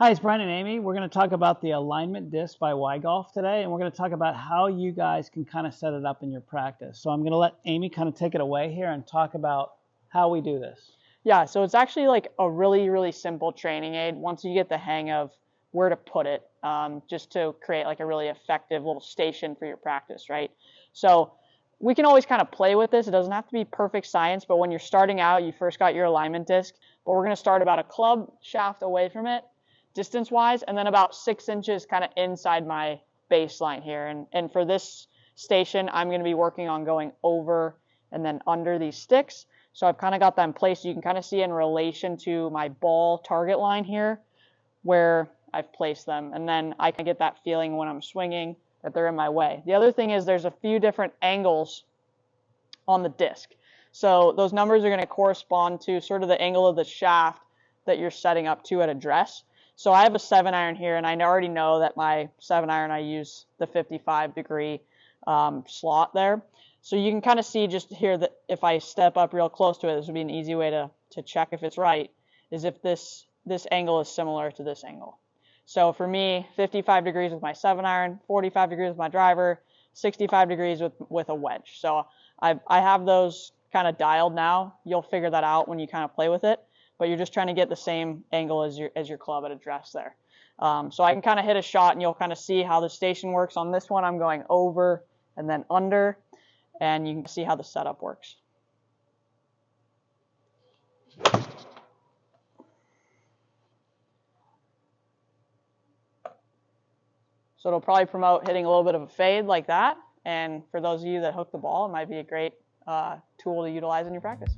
Hi, it's Brian and Amy. We're going to talk about the alignment disc by WhyGolf today, and we're going to talk about how you guys can kind of set it up in your practice. So I'm going to let Amy kind of take it away here and talk about how we do this. Yeah, so it's actually like a really simple training aid once you get the hang of where to put it, just to create like a really effective little station for your practice, right? So we can always kind of play with this. It doesn't have to be perfect science, but when you're starting out, you first got your alignment disc, but we're going to start about a club shaft away from it, distance-wise, and then about 6 inches kind of inside my baseline here. And for this station, I'm going to be working on going over and then under these sticks. So I've kind of got that in place. You can kind of see in relation to my ball target line here where I've placed them. And then I can get that feeling when I'm swinging that they're in my way. The other thing is there's a few different angles on the disc. So those numbers are going to correspond to sort of the angle of the shaft that you're setting up to at address. So I have a 7-iron here, and I already know that my 7-iron, I use the 55-degree slot there. So you can kind of see just here that if I step up real close to it, this would be an easy way to check if it's right, is if this angle is similar to this angle. So for me, 55 degrees with my 7-iron, 45 degrees with my driver, 65 degrees with a wedge. So I have those kind of dialed now. You'll figure that out when you kind of play with it, but you're just trying to get the same angle as your club at address there. So I can kind of hit a shot, and you'll kind of see how the station works. On this one, I'm going over and then under, and you can see how the setup works. So it'll probably promote hitting a little bit of a fade like that. And for those of you that hook the ball, it might be a great tool to utilize in your practice.